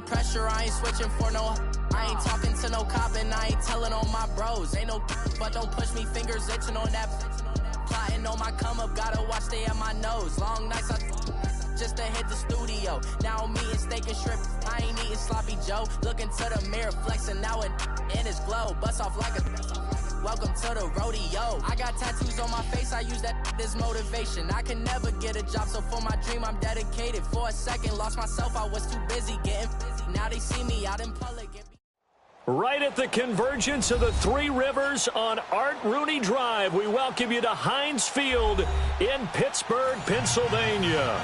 Pressure, I ain't switching for no. I ain't talking to no cop and I ain't telling on my bros. Ain't no, but don't push me, fingers itching on that. Plotting on my come up, gotta watch stay at my nose. Long nights, just to hit the studio. Now I'm eating steak and shrimp. I ain't eating sloppy Joe. Looking to the mirror, flexing now and in his glow. Bust off like a. Welcome to the rodeo. I got tattoos on my face, I use that as motivation. I can never get a job, so for my dream I'm dedicated. For a second, lost myself, I was too busy getting busy. Now they see me out in public. Right at the convergence of the Three Rivers on Art Rooney Drive, we welcome you to Heinz Field in Pittsburgh, Pennsylvania.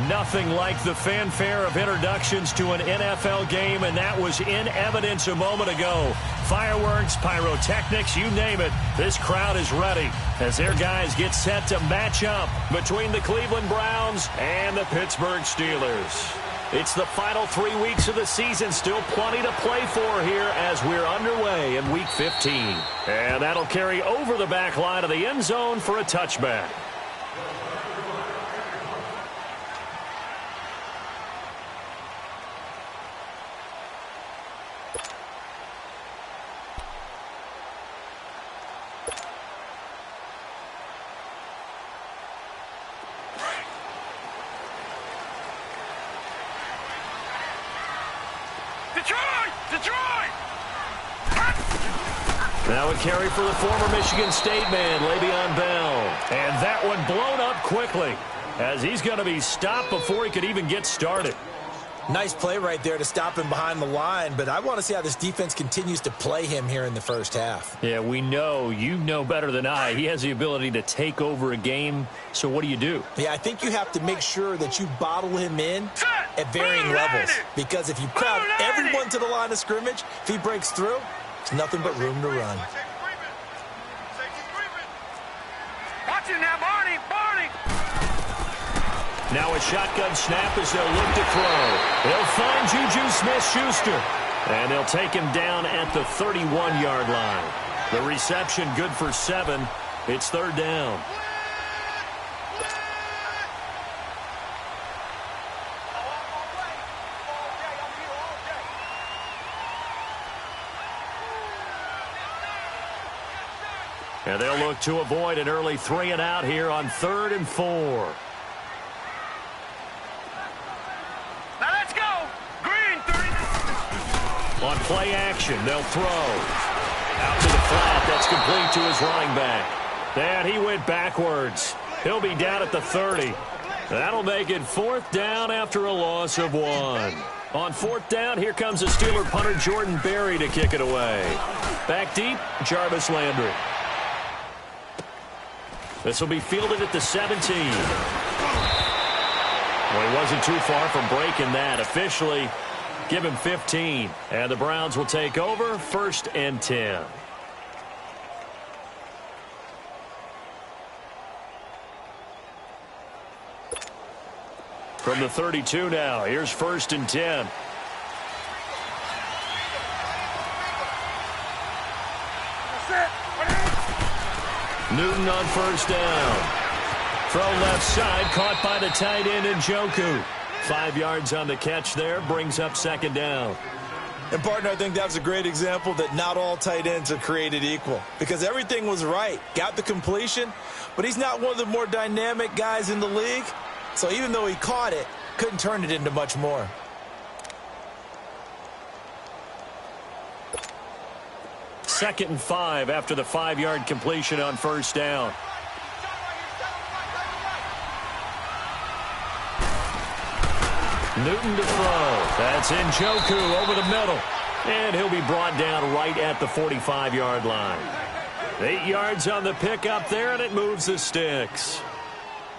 Nothing like the fanfare of introductions to an NFL game, and that was in evidence a moment ago. Fireworks, pyrotechnics, you name it. This crowd is ready as their guys get set to match up between the Cleveland Browns and the Pittsburgh Steelers. It's the final 3 weeks of the season, still plenty to play for here as we're underway in Week 15. And that'll carry over the back line of the end zone for a touchback. Now a carry for the former Michigan State man, Le'Veon Bell. And that one blown up quickly as he's going to be stopped before he could even get started. Nice play right there to stop him behind the line, but I want to see how this defense continues to play him here in the first half. Yeah, we know. You know better than I. He has the ability to take over a game, so what do? Yeah, I think you have to make sure that you bottle him in at varying levels, because if you crowd everyone to the line of scrimmage, if he breaks through, it's nothing but room to run. Watch it now, Barney! Now a shotgun snap as they'll look to throw. They'll find Juju Smith-Schuster, and they'll take him down at the 31-yard line. The reception good for 7. It's third down. And they'll look to avoid an early 3 and out here on 3rd and 4. Now let's go. Green 30. On play action, they'll throw. Out to the flat. That's complete to his running back. And he went backwards. He'll be down at the 30. That'll make it 4th down after a loss of 1. On 4th down, here comes the Steeler punter Jordan Berry to kick it away. Back deep, Jarvis Landry. This will be fielded at the 17. Well, he wasn't too far from breaking that. Officially, give him 15. And the Browns will take over 1st and 10. From the 32 now, here's 1st and 10. Newton on 1st down. Throw left side, caught by the tight end Njoku. 5 yards on the catch there, brings up 2nd down. And, partner, I think that was a great example that not all tight ends are created equal, because everything was right. Got the completion, but he's not one of the more dynamic guys in the league. So even though he caught it, couldn't turn it into much more. Second and 5 after the 5-yard completion on 1st down. Newton to throw. That's Njoku over the middle. And he'll be brought down right at the 45-yard line. 8 yards on the pickup there, and it moves the sticks.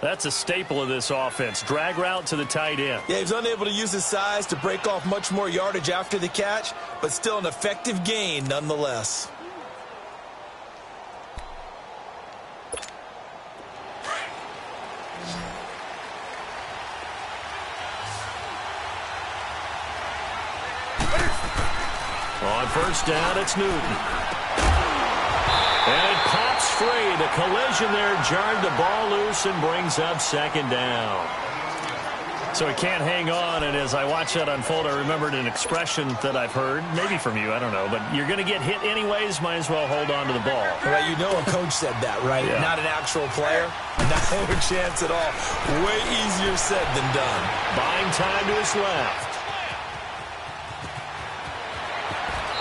That's a staple of this offense. Drag route to the tight end. Yeah, he was unable to use his size to break off much more yardage after the catch, but still an effective gain nonetheless. On 1st down, it's Newton. And it pops free. The collision there jarred the ball loose and brings up 2nd down. So he can't hang on, and as I watch that unfold, I remembered an expression that I've heard, maybe from you, I don't know, but you're going to get hit anyways, might as well hold on to the ball. Right, you know a coach said that, right? Yeah. Not an actual player. Not a chance at all. Way easier said than done. Buying time to his left.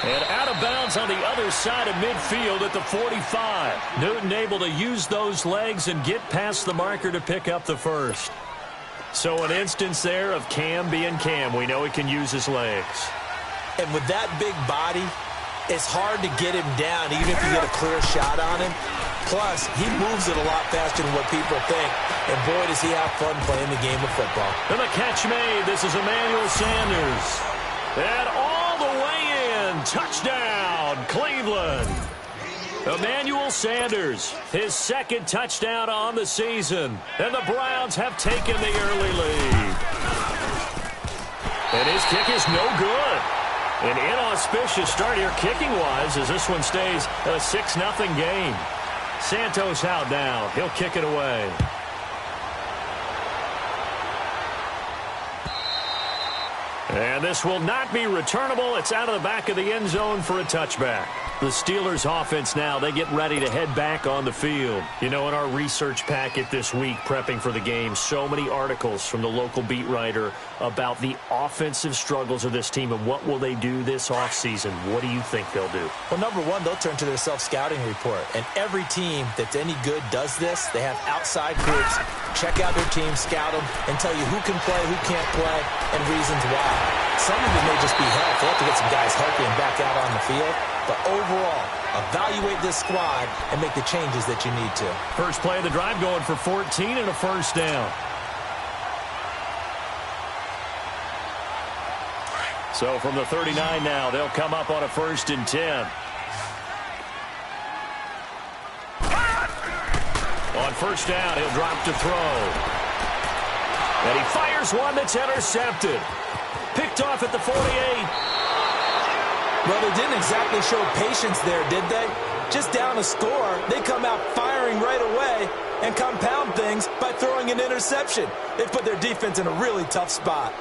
And out of bounds on the other side of midfield at the 45. Newton able to use those legs and get past the marker to pick up the first. So an instance there of Cam being Cam. We know he can use his legs. And with that big body, it's hard to get him down even if you get a clear shot on him. Plus, he moves it a lot faster than what people think. And boy, does he have fun playing the game of football. And the catch made. This is Emmanuel Sanders. And all the way in. Touchdown, Cleveland. Emmanuel Sanders, his second touchdown on the season. And the Browns have taken the early lead. And his kick is no good. An inauspicious start here kicking-wise as this one stays a 6-0 game. Santos out now. He'll kick it away. And this will not be returnable. It's out of the back of the end zone for a touchback. The Steelers offense now, they get ready to head back on the field. You know, in our research packet this week, prepping for the game, so many articles from the local beat writer about the offensive struggles of this team and what will they do this offseason. What do you think they'll do? Well, number one, they'll turn to their self-scouting report. And every team that's any good does this. They have outside groups. Check out their team, scout them, and tell you who can play, who can't play, and reasons why. Some of it may just be health. They have to get some guys healthy and back out on the field. But overall, evaluate this squad and make the changes that you need to. First play of the drive going for 14 and a first down. So from the 39 now, they'll come up on a 1st and 10. On first down, he'll drop to throw. And he fires one that's intercepted. Picked off at the 48. Well, they didn't exactly show patience there, did they? Just down a score, they come out firing right away and compound things by throwing an interception. They put their defense in a really tough spot.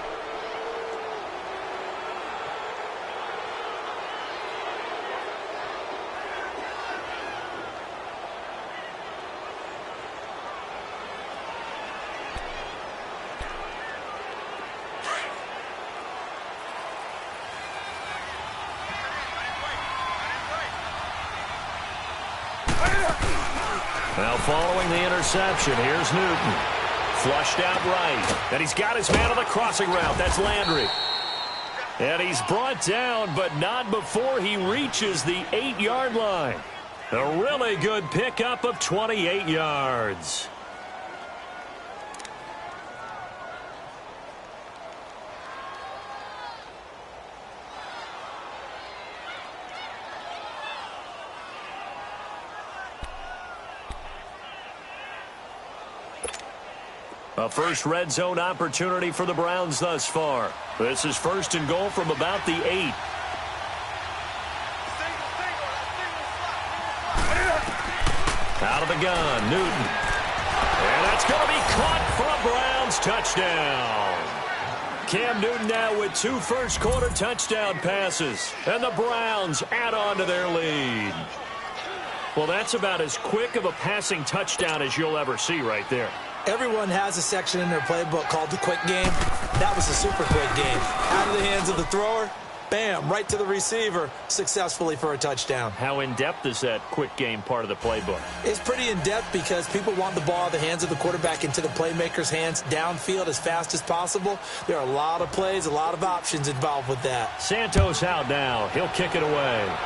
Now following the interception, here's Newton. Flushed out right. And he's got his man on the crossing route. That's Landry. And he's brought down, but not before he reaches the 8-yard line. A really good pickup of 28 yards. A first red zone opportunity for the Browns thus far. This is 1st and goal from about the 8. Out of the gun, Newton. And that's going to be caught for a Browns touchdown. Cam Newton now with 2 first-quarter touchdown passes. And the Browns add on to their lead. Well, that's about as quick of a passing touchdown as you'll ever see right there. Everyone has a section in their playbook called the quick game. That was a super quick game. Out of the hands of the thrower, bam, right to the receiver, successfully for a touchdown. How in-depth is that quick game part of the playbook? It's pretty in-depth because people want the ball out of the hands of the quarterback into the playmaker's hands downfield as fast as possible. There are a lot of plays, a lot of options involved with that. Santos out now. He'll kick it away.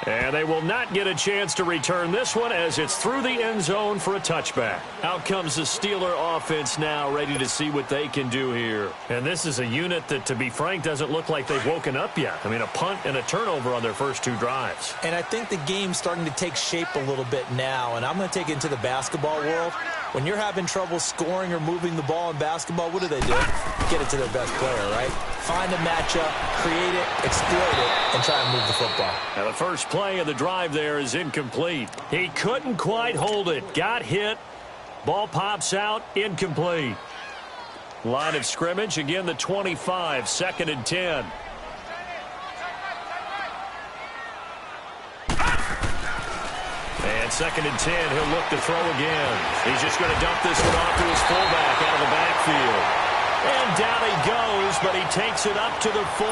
And they will not get a chance to return this one as it's through the end zone for a touchback. Out comes the Steeler offense now, ready to see what they can do here. And this is a unit that, to be frank, doesn't look like they've woken up yet. I mean, a punt and a turnover on their first 2 drives. And I think the game's starting to take shape a little bit now, and I'm going to take it into the basketball world. When you're having trouble scoring or moving the ball in basketball, what do? Get it to their best player, right? Find a matchup, create it, exploit it, and try and move the football. Now the first play of the drive there is incomplete. He couldn't quite hold it. Got hit. Ball pops out, incomplete. Line of scrimmage, again the 25, 2nd and 10. And 2nd and 10, he'll look to throw again. He's just going to dump this one off to his fullback out of the backfield. And down he goes, but he takes it up to the 40.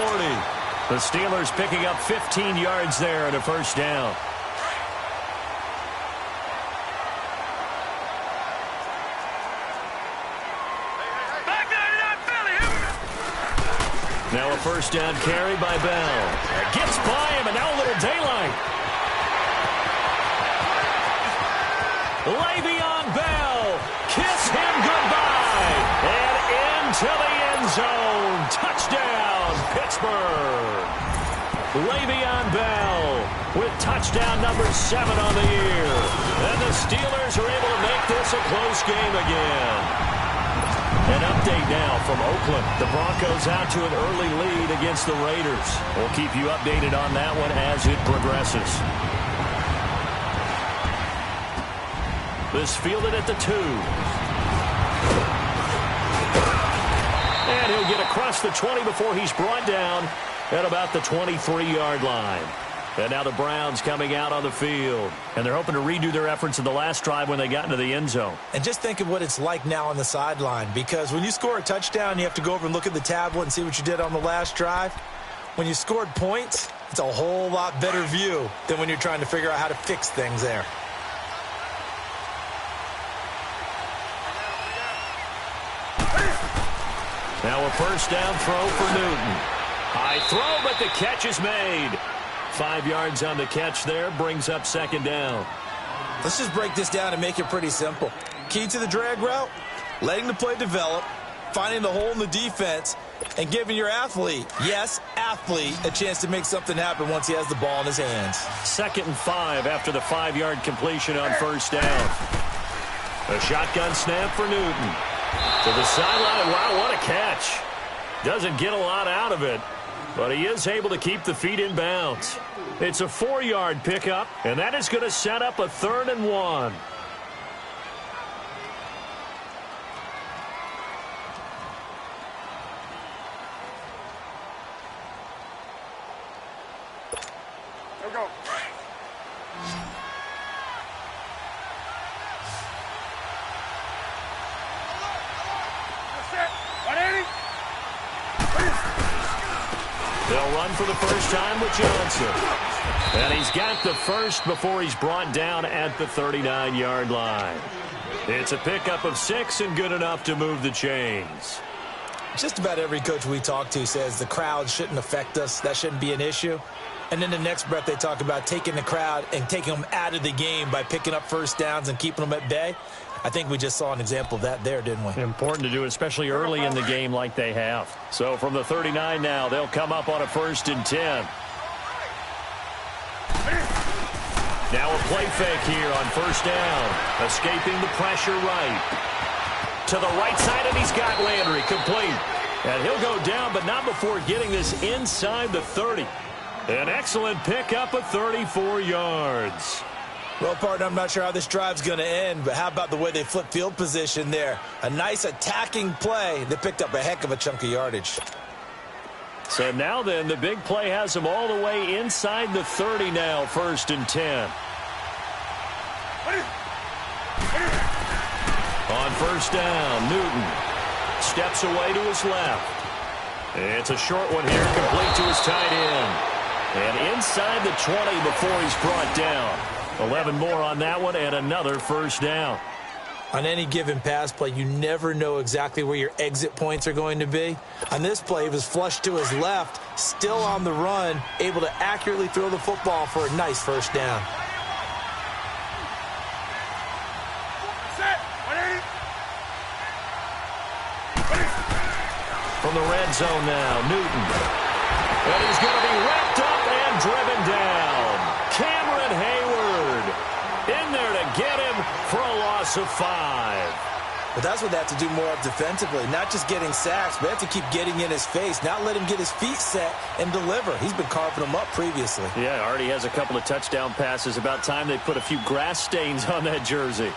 The Steelers picking up 15 yards there and a first down. Now a first down carry by Bell. Gets by him, and now a little daylight. Le'Veon Bell, kiss him goodbye. And into the end zone. Touchdown, Pittsburgh. Le'Veon Bell with touchdown number 7 on the year. And the Steelers are able to make this a close game again. An update now from Oakland. The Broncos out to an early lead against the Raiders. We'll keep you updated on that one as it progresses. This fielded at the 2. And he'll get across the 20 before he's brought down at about the 23-yard line. And now the Browns coming out on the field. And they're hoping to redo their efforts in the last drive when they got into the end zone. And just think of what it's like now on the sideline. Because when you score a touchdown, you have to go over and look at the tablet and see what you did on the last drive. When you scored points, it's a whole lot better view than when you're trying to figure out how to fix things there. Now a first down throw for Newton. High throw, but the catch is made. 5 yards on the catch there, brings up 2nd down. Let's just break this down and make it pretty simple. Key to the drag route, letting the play develop, finding the hole in the defense, and giving your athlete, yes, athlete, a chance to make something happen once he has the ball in his hands. 2nd and 5 after the 5-yard completion on first down. A shotgun snap for Newton. To the sideline. Wow, what a catch. Doesn't get a lot out of it, but he is able to keep the feet in bounds. It's a 4-yard pickup, and that is going to set up a 3rd and 1. Here we go. They'll run for the first time with Johnson. And he's got the first before he's brought down at the 39-yard line. It's a pickup of 6 and good enough to move the chains. Just about every coach we talk to says the crowd shouldn't affect us. That shouldn't be an issue. And then the next breath they talk about taking the crowd and taking them out of the game by picking up first downs and keeping them at bay. I think we just saw an example of that there, didn't we? Important to do, especially early in the game like they have. So from the 39 now, they'll come up on a 1st and 10. Now a play fake here on first down. Escaping the pressure right. To the right side, and he's got Landry complete. And he'll go down, but not before getting this inside the 30. An excellent pickup of 34 yards. Well, partner, I'm not sure how this drive's going to end, but how about the way they flip field position there? A nice attacking play that picked up a heck of a chunk of yardage. So now then, the big play has them all the way inside the 30 now, 1st and 10. On first down, Newton steps away to his left. It's a short one here, complete to his tight end. And inside the 20 before he's brought down. 11 more on that one, and another first down. On any given pass play, you never know exactly where your exit points are going to be. On this play, he was flushed to his left, still on the run, able to accurately throw the football for a nice first down. From the red zone now, Newton. And he's going to be wrapped up and driven down. Cameron Hayward in there to get him for a loss of 5. But that's what they have to do more of defensively, not just getting sacks, but have to keep getting in his face, not let him get his feet set and deliver. He's been carving them up previously. Yeah, already has a couple of touchdown passes. About time they put a few grass stains on that jersey.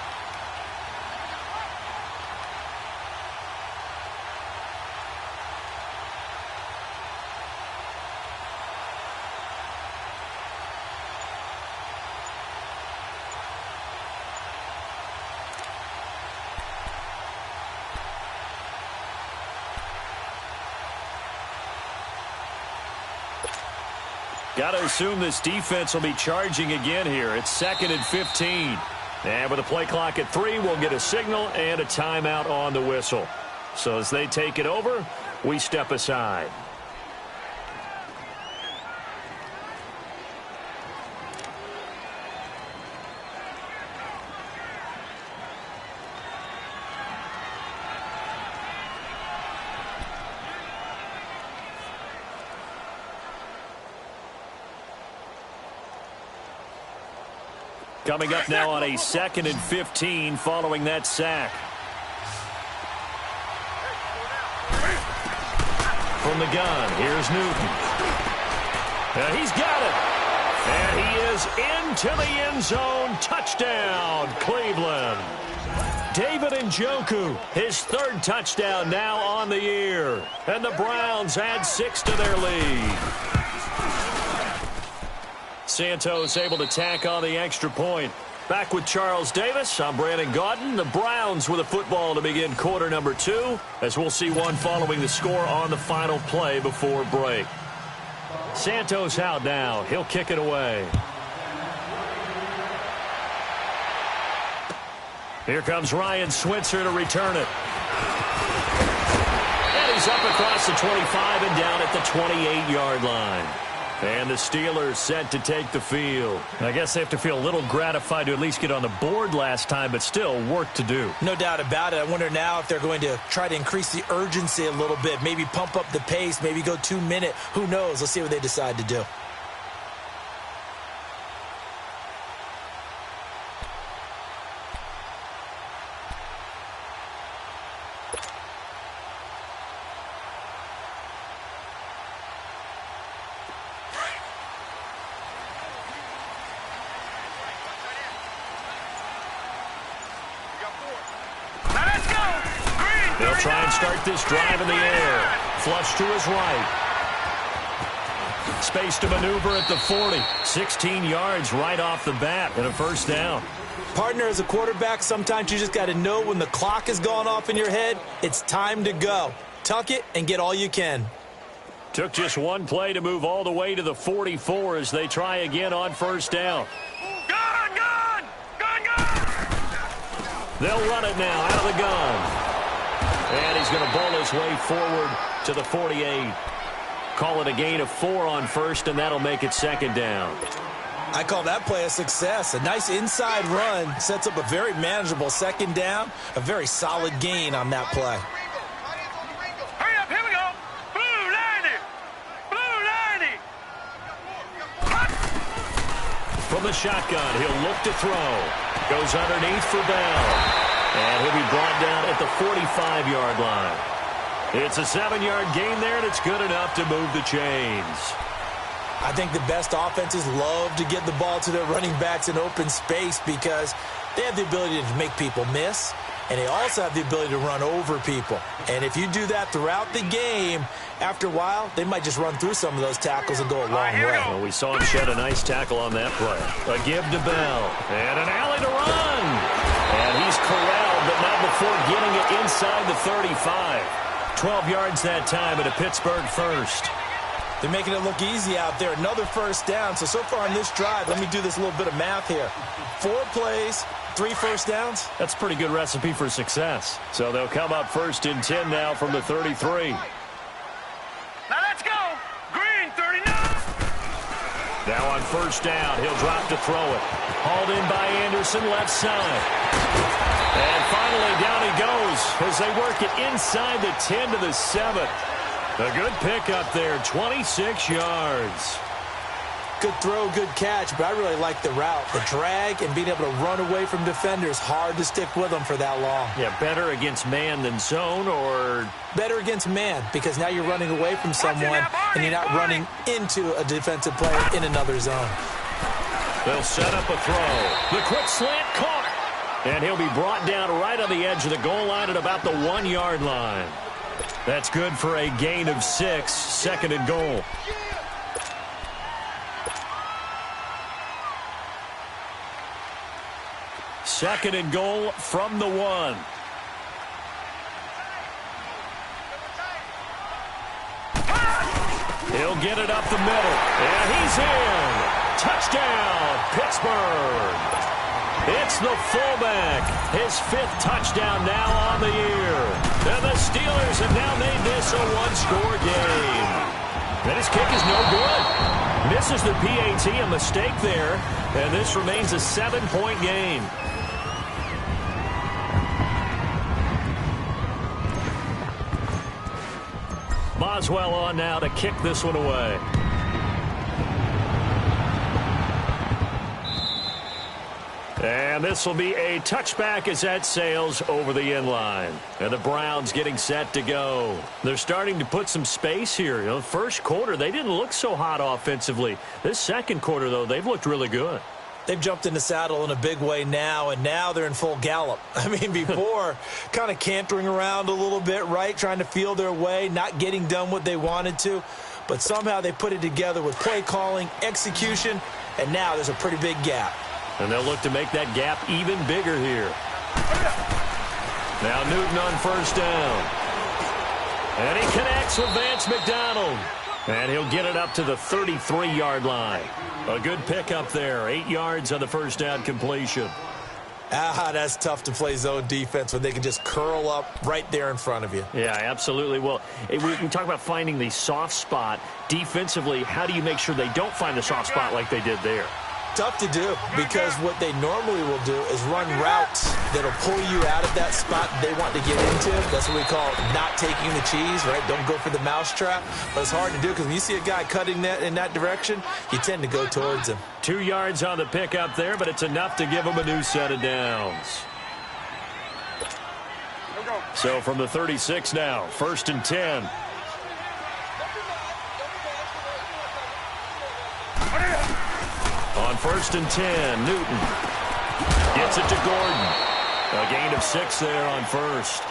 Got to assume this defense will be charging again here. It's 2nd and 15. And with a play clock at 3, we'll get a signal and a timeout on the whistle. So as they take it over, we step aside. Coming up now on a 2nd and 15 following that sack. From the gun, here's Newton. He's got it. And he is into the end zone. Touchdown, Cleveland. David Njoku, his 3rd touchdown now on the year. And the Browns add 6 to their lead. Santos able to tack on the extra point. Back with Charles Davis, I'm Brandon Gaudin. The Browns with a football to begin quarter number 2, as we'll see one following the score on the final play before break. Santos out now. He'll kick it away. Here comes Ryan Switzer to return it. And he's up across the 25 and down at the 28-yard line. And the Steelers set to take the field. I guess they have to feel a little gratified to at least get on the board last time, but still work to do. No doubt about it. I wonder now if they're going to try to increase the urgency a little bit, maybe pump up the pace, maybe go 2-minute. Who knows? Let's see what they decide to do. They'll try and start this drive in the air. Flush to his right. Space to maneuver at the 40. 16 yards right off the bat and a 1st down. Partner, as a quarterback, sometimes you just got to know when the clock has gone off in your head, it's time to go. Tuck it and get all you can. Took just one play to move all the way to the 44 as they try again on 1st down. Gun! They'll run it now out of the gun. And he's going to bowl his way forward to the 48. Call it a gain of 4 on 1st, and that'll make it 2nd down. I call that play a success. A nice inside run sets up a very manageable 2nd down. A very solid gain on that play. Hurry up, here we go. Blue 90. From the shotgun, he'll look to throw. Goes underneath for Bell. And he'll be brought down at the 45-yard line. It's a 7-yard gain there, and it's good enough to move the chains. I think the best offenses love to get the ball to their running backs in open space because they have the ability to make people miss, and they also have the ability to run over people. And if you do that throughout the game, after a while, they might just run through some of those tackles and go a long way. Well, we saw him shed a nice tackle on that play. A give to Bell. And an alley to run. And he's corralled, but not before getting it inside the 35. 12 yards that time at a Pittsburgh 1st. They're making it look easy out there. Another 1st down. So far on this drive, let me do this little bit of math here. 4 plays, 3 1st downs. That's a pretty good recipe for success. So they'll come up 1st and 10 now from the 33. Now let's go. Green 39. Now on 1st down, he'll drop to throw it. Hauled in by Anderson, left side. And finally, down he goes as they work it inside the 10 to the 7. A good pickup there, 26 yards. Good throw, good catch, but I really like the route. The drag and being able to run away from defenders, hard to stick with them for that long. Yeah, better against man than zone, or? Better against man, because now you're running away from someone and you're not running into a defensive player in another zone. They'll set up a throw. The quick slant caught. And he'll be brought down right on the edge of the goal line at about the 1-yard line. That's good for a gain of 6, 2nd and goal. Second and goal from the 1. He'll get it up the middle. And he's in. Touchdown, Pittsburgh. It's the fullback. His 5th touchdown now on the year. And the Steelers have now made this a one-score game. And his kick is no good. Misses the PAT, a mistake there. And this remains a 7-point game. Boswell on now to kick this one away. And this will be a touchback as that sails over the end line. And the Browns getting set to go. They're starting to put some space here. You know, first quarter, they didn't look so hot offensively. This second quarter, though, they've looked really good. They've jumped in the saddle in a big way now, and now they're in full gallop. I mean, before, kind of cantering around a little bit, right, trying to feel their way, not getting done what they wanted to. But somehow they put it together with play calling, execution, and now there's a pretty big gap. And they'll look to make that gap even bigger here. Now Newton on first down. And he connects with Vance McDonald. And he'll get it up to the 33-yard line. A good pickup there. 8 yards on the first down completion. That's tough to play zone defense when they can just curl up right there in front of you. Yeah, absolutely. Well, we talk about finding the soft spot. Defensively, how do you make sure they don't find the soft spot like they did there? Tough to do, because what they normally will do is run routes that'll pull you out of that spot they want to get into. That's what we call not taking the cheese, right? Don't go for the mousetrap. But it's hard to do because when you see a guy cutting that in that direction, you tend to go towards him. 2 yards on the pickup there, but it's enough to give him a new set of downs. So from the 36 now, 1st and 10. On 1st and 10, Newton gets it to Gordon. A gain of 6 there on first.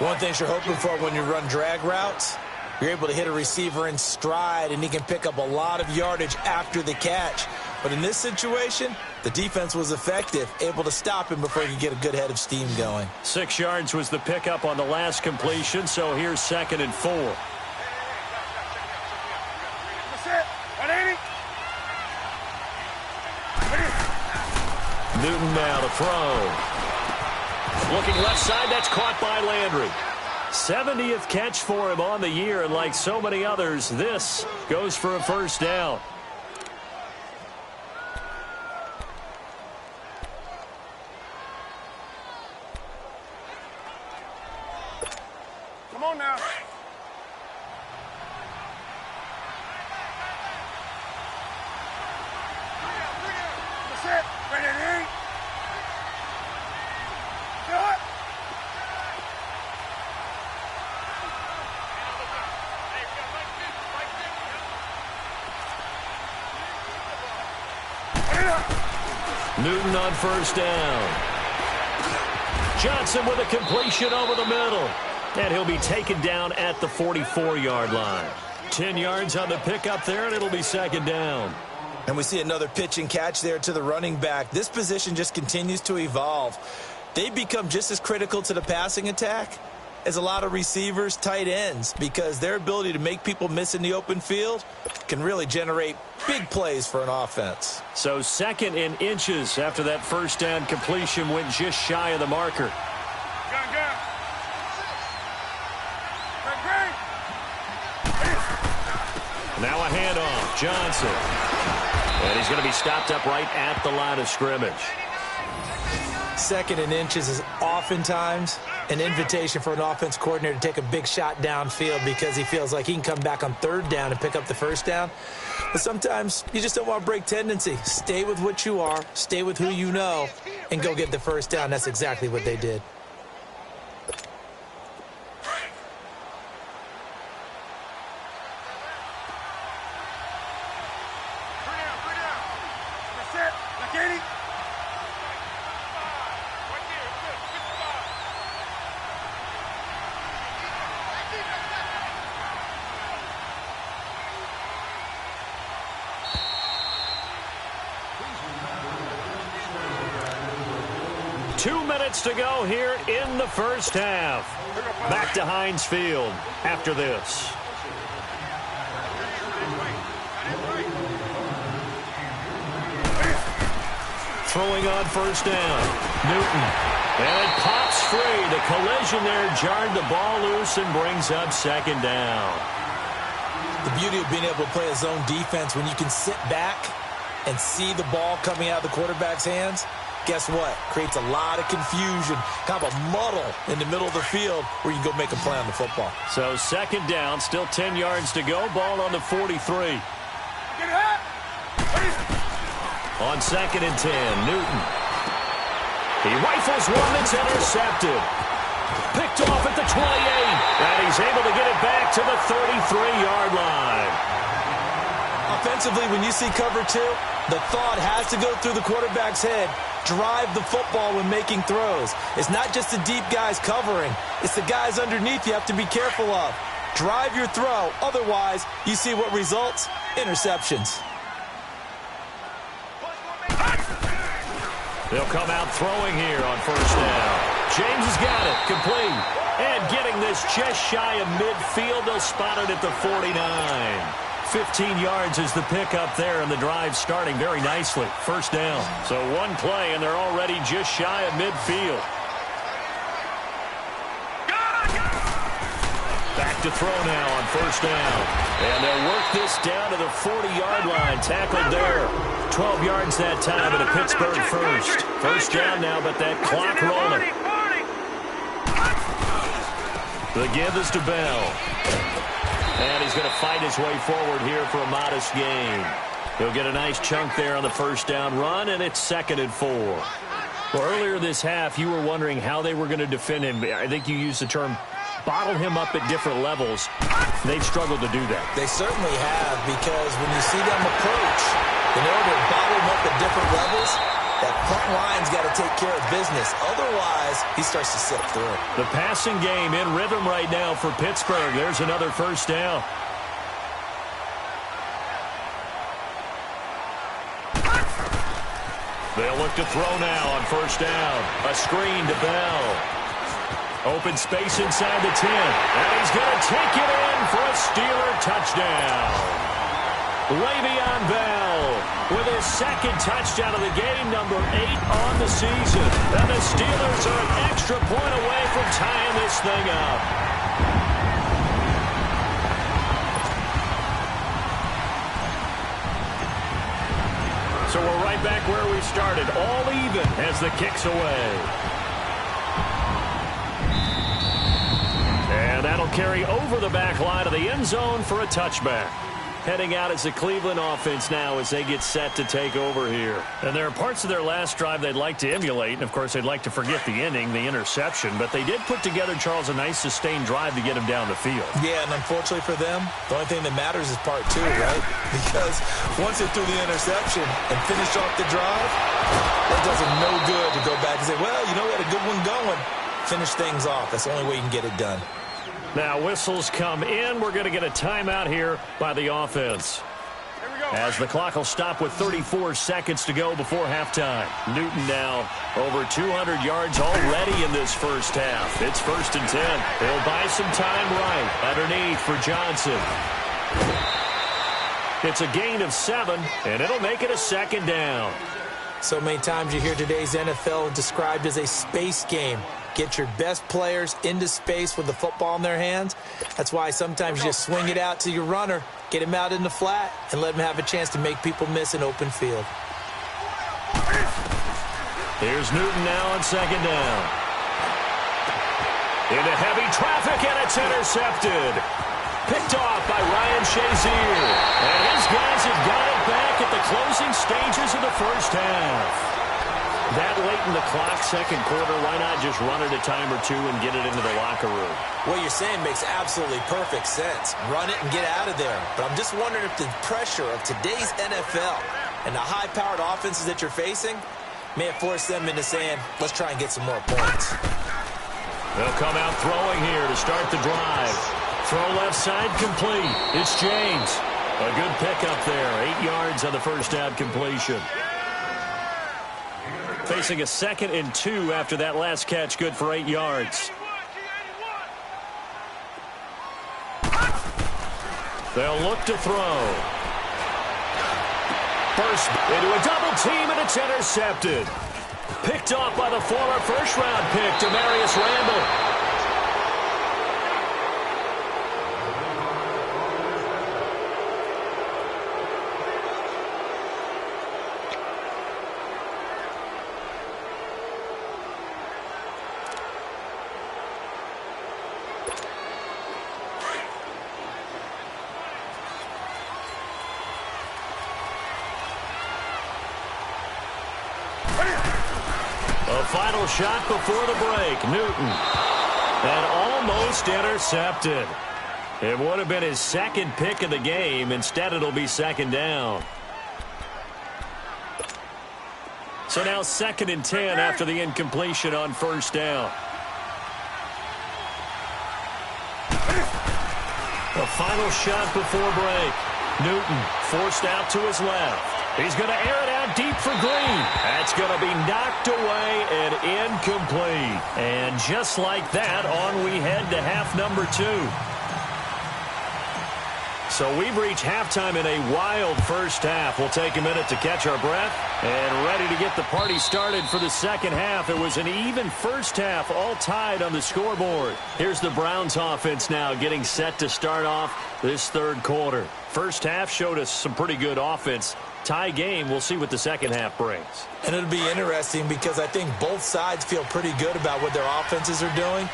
One thing you're hoping for when you run drag routes, you're able to hit a receiver in stride, and he can pick up a lot of yardage after the catch. But in this situation, the defense was effective, able to stop him before he could get a good head of steam going. 6 yards was the pickup on the last completion, so here's 2nd and 4. That's it. 180. Newton now to throw. Looking left side, that's caught by Landry. 70th catch for him on the year, and like so many others, this goes for a first down. Come on now. That's it. Ready to eat. Shot. Newton on first down. Johnson with a completion over the middle. And he'll be taken down at the 44-yard line. 10 yards on the pickup there, and it'll be 2nd down. And we see another pitch and catch there to the running back. This position just continues to evolve. They become just as critical to the passing attack as a lot of receivers, tight ends, because their ability to make people miss in the open field can really generate big plays for an offense. So 2nd in inches after that first down completion went just shy of the marker. Gun. Now a handoff, Johnson. And he's going to be stopped up right at the line of scrimmage. 2nd in inches is oftentimes an invitation for an offense coordinator to take a big shot downfield because he feels like he can come back on 3rd down and pick up the first down. But sometimes you just don't want to break tendency. Stay with what you are, stay with who you know, and go get the first down. That's exactly what they did. To go here in the first half. Back to Heinz Field after this. throwing on first down. Newton. And it pops free. The collision there jarred the ball loose and brings up second down. The beauty of being able to play a zone defense when you can sit back and see the ball coming out of the quarterback's hands, guess what? Creates a lot of confusion, kind of a muddle in the middle of the field where you can go make a play on the football. So second down, still 10 yards to go. Ball on the 43. On second and 10, Newton. He rifles one that's intercepted. Picked off at the 28. And he's able to get it back to the 33-yard line. Offensively, when you see cover two, the thought has to go through the quarterback's head. Drive the football when making throws. It's not just the deep guys covering. It's the guys underneath you have to be careful of. Drive your throw. Otherwise, you see what results? Interceptions. They'll come out throwing here on first down. James has got it. Complete. And getting this just shy of midfield. They'll spot it at the 49. 15 yards is the pickup there, and the drive starting very nicely. First down. So one play, and they're already just shy of midfield. Back to throw now on first down. And they'll work this down to the 40-yard line. Tackled there. 12 yards that time at a Pittsburgh first. First down now, but that clock rolling. The give is to Bell. And he's going to fight his way forward here for a modest gain. He'll get a nice chunk there on the first down run, and it's 2nd and 4. Well, earlier this half, you were wondering how they were going to defend him. I think you used the term bottle him up at different levels. They've struggled to do that. They certainly have, because when you see them approach, in order to bottle him up at different levels, that front line's got to take care of business. Otherwise, he starts to slip through. The passing game in rhythm right now for Pittsburgh. There's another first down. They'll look to throw now on first down. A screen to Bell. Open space inside the 10. And he's going to take it in for a Steeler touchdown. Le'Veon Bell with his second touchdown of the game, number 8 on the season. And the Steelers are an extra point away from tying this thing up. So we're right back where we started, all even as the kick's away. And that'll carry over the back line of the end zone for a touchback. Heading out as the Cleveland offense now as they get set to take over here. And there are parts of their last drive they'd like to emulate. And, of course, they'd like to forget the inning, the interception. But they did put together, Charles, a nice sustained drive to get him down the field. Yeah, and unfortunately for them, the only thing that matters is part 2, right? Because once they threw the interception and finished off the drive, that does them no good to go back and say, well, you know, we had a good one going. Finish things off. That's the only way you can get it done. Now whistles come in. We're going to get a timeout here by the offense. As the clock will stop with 34 seconds to go before halftime. Newton now over 200 yards already in this first half. It's 1st and 10. He'll buy some time right underneath for Johnson. It's a gain of 7, and it'll make it a 2nd down. So many times you hear today's NFL described as a space game. Get your best players into space with the football in their hands. That's why sometimes you just swing it out to your runner, get him out in the flat, and let him have a chance to make people miss an open field. Here's Newton now on 2nd down. Into heavy traffic, and it's intercepted. Picked off by Ryan Shazier. And his guys have got it back at the closing stages of the first half. That late in the clock, second quarter, why not just run it a time or two and get it into the locker room? What you're saying makes absolutely perfect sense. Run it and get out of there. But I'm just wondering if the pressure of today's NFL and the high-powered offenses that you're facing may have forced them into saying, let's try and get some more points. They'll come out throwing here to start the drive. Throw left side complete. It's James. A good pickup there. 8 yards on the first down completion. Facing a 2nd and 2 after that last catch, good for 8 yards. They'll look to throw. First into a double team, and it's intercepted. Picked off by the former first-round pick, Demarius Randall. A final shot before the break. Newton. And almost intercepted. It would have been his second pick of the game. Instead, it'll be second down. So now 2nd and 10 after the incompletion on first down. A final shot before break. Newton forced out to his left. He's going to air it out deep for Green. That's going to be knocked away and incomplete. And just like that, on we head to half number 2. So we've reached halftime in a wild first half. We'll take a minute to catch our breath and ready to get the party started for the second half. It was an even first half, all tied on the scoreboard. Here's the Browns offense now getting set to start off this third quarter. First half showed us some pretty good offense. Tie game, we'll see what the second half brings. And it'll be interesting because I think both sides feel pretty good about what their offenses are doing.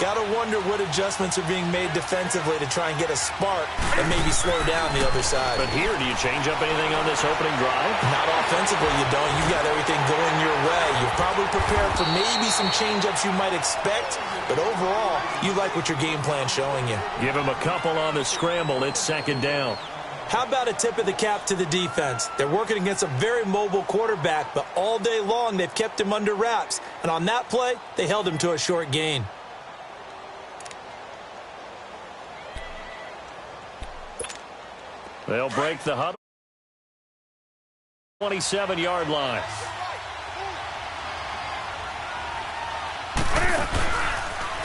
Got to wonder what adjustments are being made defensively to try and get a spark and maybe slow down the other side. But here, do you change up anything on this opening drive? Not offensively, you don't. You've got everything going your way. You're probably prepared for maybe some change-ups you might expect, but overall, you like what your game plan's showing you. Give him a couple on the scramble. It's second down. How about a tip of the cap to the defense? They're working against a very mobile quarterback, but all day long they've kept him under wraps. And on that play, they held him to a short gain. They'll break the huddle. 27-yard line.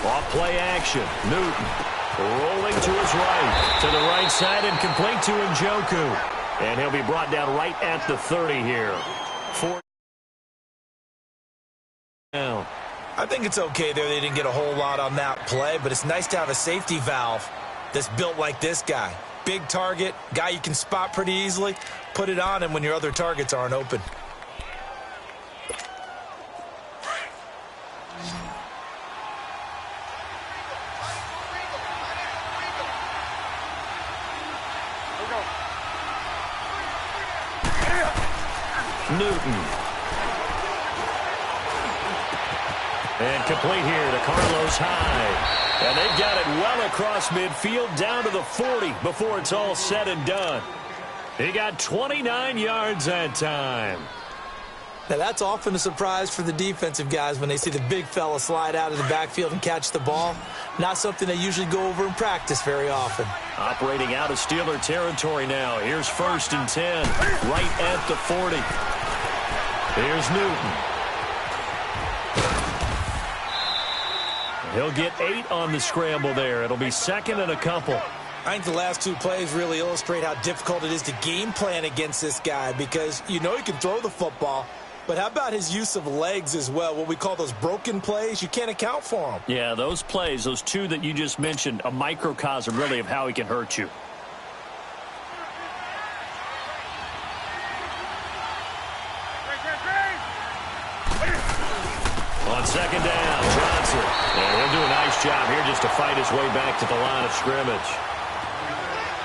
Off play action. Newton rolling to his right. To the right side and complete to Njoku. And he'll be brought down right at the 30 here. 4 down. I think it's okay there. They didn't get a whole lot on that play, but it's nice to have a safety valve that's built like this guy. Big target, guy you can spot pretty easily. Put it on him when your other targets aren't open. Newton. And complete here to Carlos Hyde. And they've got it well across midfield down to the 40 before it's all said and done. He got 29 yards that time. Now, that's often a surprise for the defensive guys when they see the big fella slide out of the backfield and catch the ball. Not something they usually go over in practice very often. Operating out of Steeler territory now. Here's 1st and 10, right at the 40. Here's Newton. He'll get 8 on the scramble there. It'll be second and a couple. I think the last 2 plays really illustrate how difficult it is to game plan against this guy because you know he can throw the football, but how about his use of legs as well? What we call those broken plays, you can't account for them. Yeah, those plays, those 2 that you just mentioned, a microcosm really of how he can hurt you. On second down, Johnson. And he'll do a nice job here just to fight his way back to the line of scrimmage.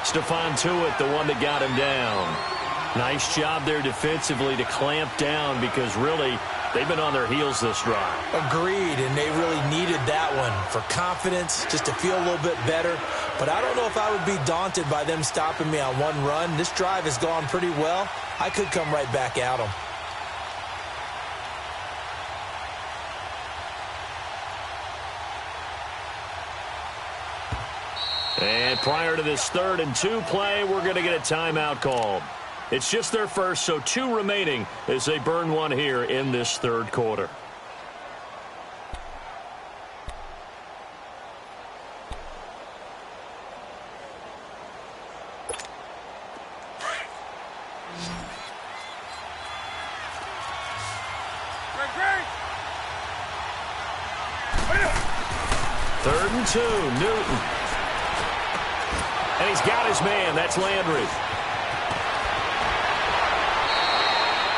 Stephon Tuitt, the one that got him down. Nice job there defensively to clamp down because really they've been on their heels this drive. Agreed, and they really needed that one for confidence, just to feel a little bit better. But I don't know if I would be daunted by them stopping me on one run. This drive has gone pretty well. I could come right back at them. And prior to this 3rd and 2 play, we're going to get a timeout called. It's just their first, so 2 remaining as they burn one here in this third quarter. and 2. Newton. And he's got his man. That's Landry.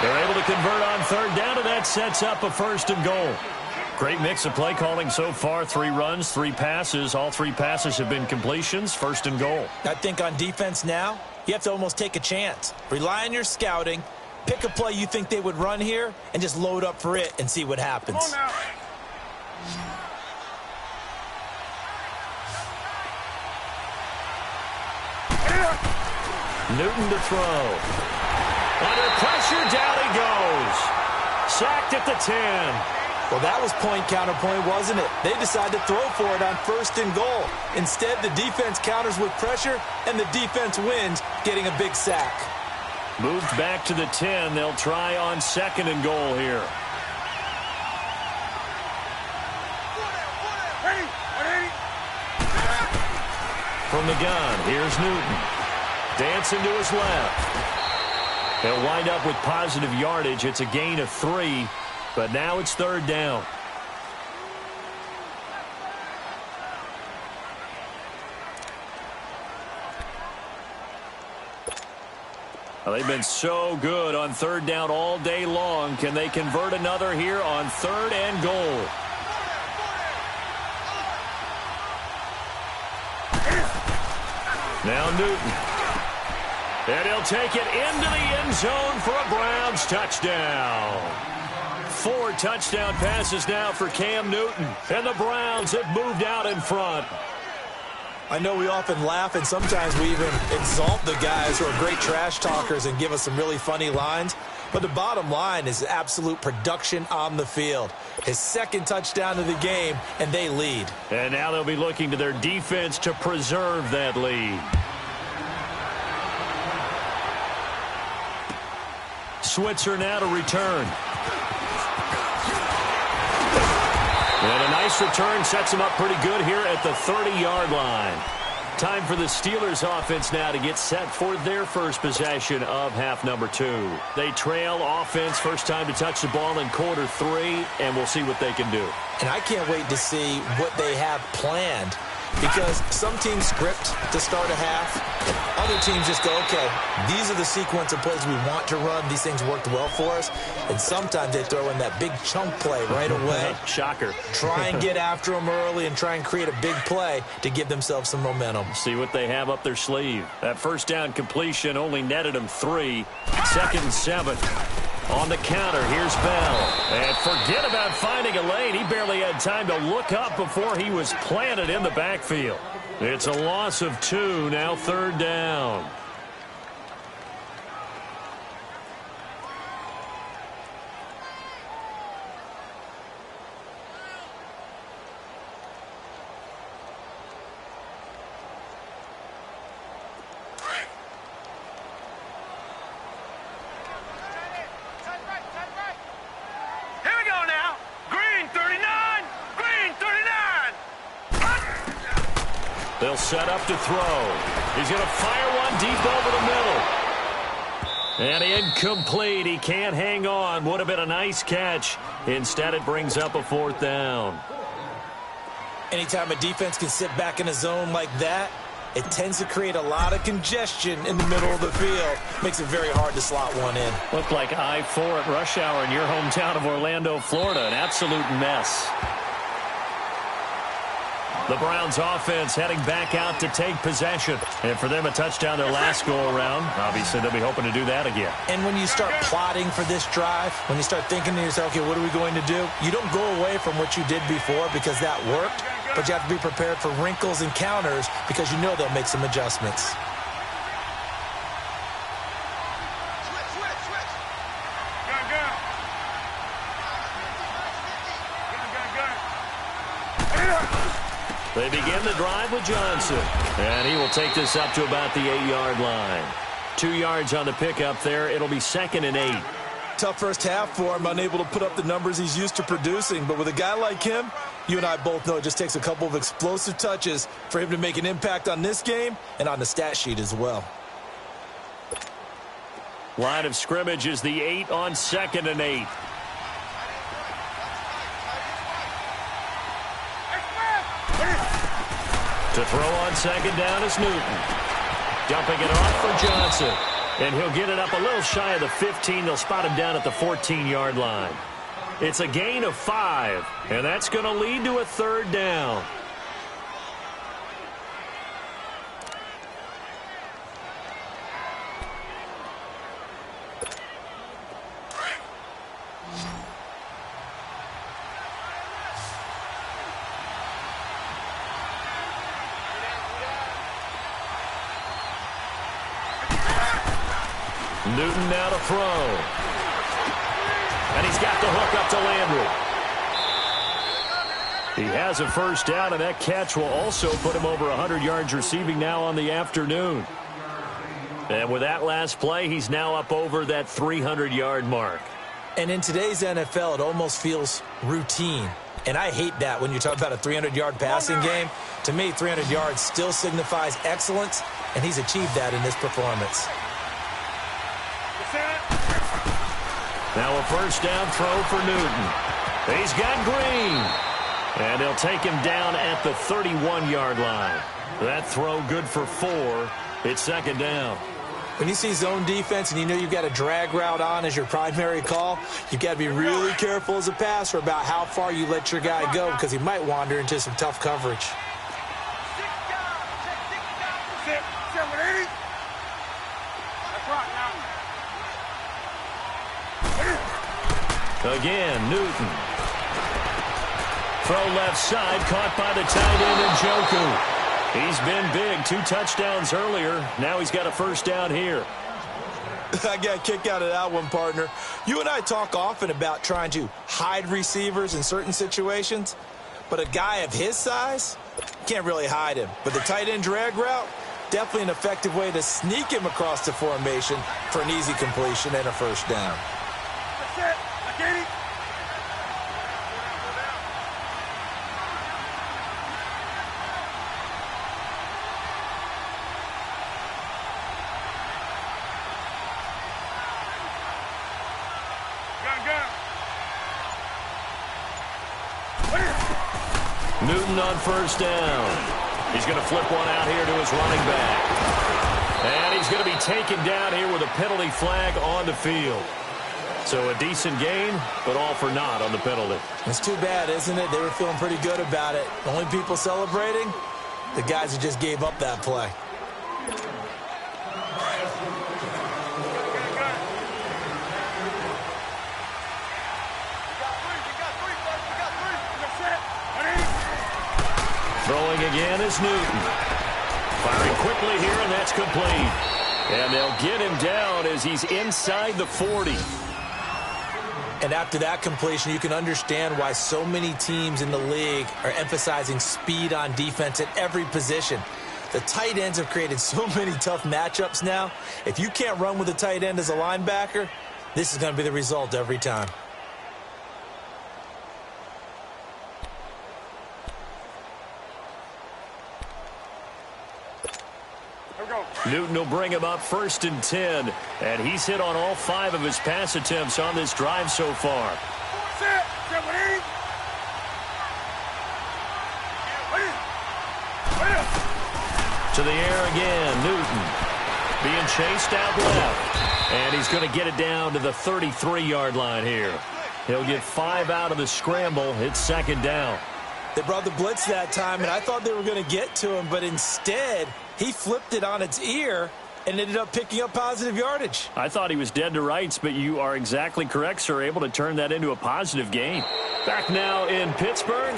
They're able to convert on third down, and that sets up a 1st and goal. Great mix of play calling so far. 3 runs, 3 passes. All 3 passes have been completions. 1st and goal. I think on defense now, you have to almost take a chance. Rely on your scouting. Pick a play you think they would run here and just load up for it and see what happens. Come on now. Newton to throw. Under pressure, down he goes. Sacked at the 10. Well, that was point counterpoint, wasn't it? They decided to throw for it on 1st and goal. Instead, the defense counters with pressure, and the defense wins, getting a big sack. Moved back to the 10. They'll try on 2nd and goal here. From the gun, here's Newton. Dancing to his left. They'll wind up with positive yardage. It's a gain of 3, but now it's 3rd down. Well, they've been so good on 3rd down all day long. Can they convert another here on 3rd and goal? Now Newton. And he'll take it into the end zone for a Browns touchdown. 4 touchdown passes now for Cam Newton. And the Browns have moved out in front. I know we often laugh, and sometimes we even exalt the guys who are great trash talkers and give us some really funny lines. But the bottom line is absolute production on the field. His 2nd touchdown of the game, and they lead. And now they'll be looking to their defense to preserve that lead. Switzer now to return. And a nice return sets him up pretty good here at the 30-yard line. Time for the Steelers offense now to get set for their first possession of half number 2. They trail offense, first time to touch the ball in quarter 3, and we'll see what they can do. And I can't wait to see what they have planned, because some teams script to start a half. Other teams just go, okay, these are the sequence of plays we want to run. These things worked well for us. And sometimes they throw in that big chunk play right away. Shocker. Try and get after them early and try and create a big play to give themselves some momentum. See what they have up their sleeve. That first down completion only netted them 3. 2nd and 7. On the counter, here's Bell. And forget about finding a lane. He barely had time to look up before he was planted in the backfield. It's a loss of 2, now 3rd down. They'll set up to throw. He's going to fire one deep over the middle. And incomplete. He can't hang on. Would have been a nice catch. Instead, it brings up a 4th down. Anytime a defense can sit back in a zone like that, it tends to create a lot of congestion in the middle of the field. Makes it very hard to slot one in. Looked like I-4 at rush hour in your hometown of Orlando, Florida. An absolute mess. The Browns offense heading back out to take possession. And for them, a touchdown their last go-around. Obviously, they'll be hoping to do that again. And when you start plotting for this drive, when you start thinking to yourself, okay, what are we going to do? You don't go away from what you did before because that worked, but you have to be prepared for wrinkles and counters because you know they'll make some adjustments. They begin the drive with Johnson. And he will take this up to about the 8-yard line. 2 yards on the pickup there. It'll be 2nd and 8. Tough first half for him, unable to put up the numbers he's used to producing. But with a guy like him, you and I both know it just takes a couple of explosive touches for him to make an impact on this game and on the stat sheet as well. Line of scrimmage is the 8 on 2nd and 8. To throw on second down is Newton. Dumping it off for Johnson. And he'll get it up a little shy of the 15. They'll spot him down at the 14-yard line. It's a gain of 5, and that's going to lead to a third down. Newton now to throw. And he's got the hook up to Landry. He has a first down, and that catch will also put him over 100 yards receiving now on the afternoon. And with that last play, he's now up over that 300-yard mark. And in today's NFL, it almost feels routine. And I hate that when you talk about a 300-yard passing game. To me, 300 yards still signifies excellence, and he's achieved that in this performance. Now a first down throw for Newton. He's got Green. And he'll take him down at the 31-yard line. That throw good for 4. It's second down. When you see zone defense and you know you've got a drag route on as your primary call, you've got to be really careful as a passer about how far you let your guy go because he might wander into some tough coverage. Again, Newton. Throw left side, caught by the tight end, Njoku. He's been big. 2 touchdowns earlier. Now he's got a first down here. I got a kick out of that one, partner. You and I talk often about trying to hide receivers in certain situations, but a guy of his size can't really hide him. But the tight end drag route, definitely an effective way to sneak him across the formation for an easy completion and a first down. That's it. I get it. Newton on first down. He's going to flip one out here to his running back. And he's going to be taken down here with a penalty flag on the field. So a decent gain, but all for naught on the penalty. It's too bad, isn't it? They were feeling pretty good about it. The only people celebrating, the guys who just gave up that play. Throwing again is Newton. Firing quickly here, and that's complete. And they'll get him down as he's inside the 40. And after that completion, you can understand why so many teams in the league are emphasizing speed on defense at every position. The tight ends have created so many tough matchups now. If you can't run with a tight end as a linebacker, this is going to be the result every time. Newton will bring him up 1st and 10, and he's hit on all 5 of his pass attempts on this drive so far. To the air again, Newton being chased out left, and he's going to get it down to the 33-yard line here. He'll get 5 out of the scramble. It's second down. They brought the blitz that time, and I thought they were going to get to him, but instead he flipped it on its ear and ended up picking up positive yardage. I thought he was dead to rights, but you are exactly correct, sir. Able to turn that into a positive gain. Back now in Pittsburgh.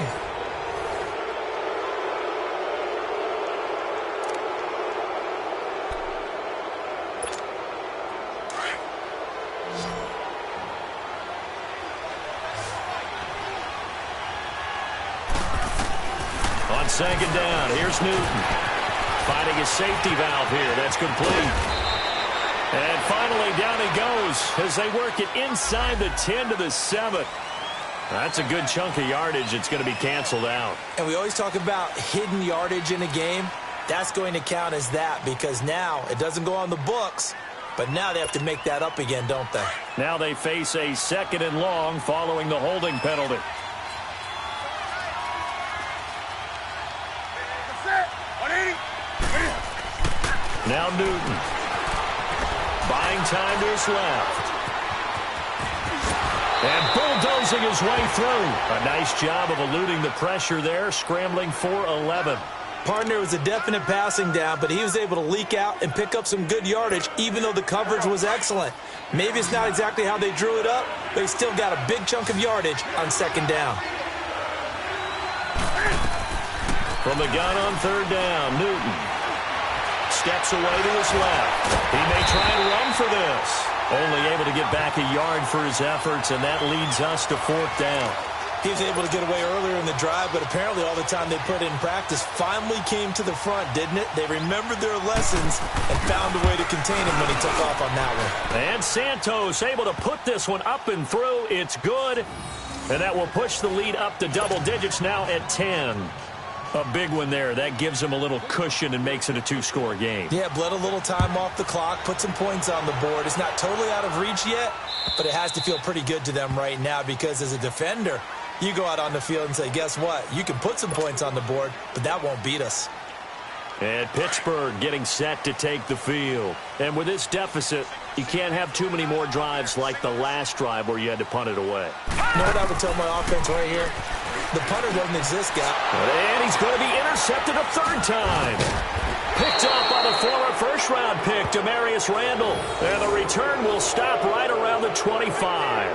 On second down, here's Newton. Finding his safety valve here. That's complete. And finally, down he goes as they work it inside the 10 to the 7. That's a good chunk of yardage. It's going to be canceled out. And we always talk about hidden yardage in a game. That's going to count as that because now it doesn't go on the books, but now they have to make that up again, don't they? Now they face a 2nd and long following the holding penalty. Now Newton. Buying time to his left. And bulldozing his way through. A nice job of eluding the pressure there, scrambling for 11. Partner was a definite passing down, but he was able to leak out and pick up some good yardage, even though the coverage was excellent. Maybe it's not exactly how they drew it up, but he still got a big chunk of yardage on second down. From the gun on third down, Newton steps away to his left. He may try and run for this. Only able to get back a yard for his efforts, and that leads us to fourth down. He was able to get away earlier in the drive, but apparently all the time they put in practice finally came to the front, didn't it? They remembered their lessons and found a way to contain him when he took off on that one. And Santos able to put this one up and through. It's good. And that will push the lead up to double digits now at 10. A big one there. That gives them a little cushion and makes it a two-score game. Yeah, bled a little time off the clock, put some points on the board. It's not totally out of reach yet, but it has to feel pretty good to them right now because as a defender, you go out on the field and say, guess what? You can put some points on the board, but that won't beat us. And Pittsburgh getting set to take the field. And with this deficit, you can't have too many more drives like the last drive where you had to punt it away. You know what I would tell my offense right here? The punter doesn't exist, guy. And he's going to be intercepted a third time. Picked up by the former first-round pick, Demarius Randall. And the return will stop right around the 25.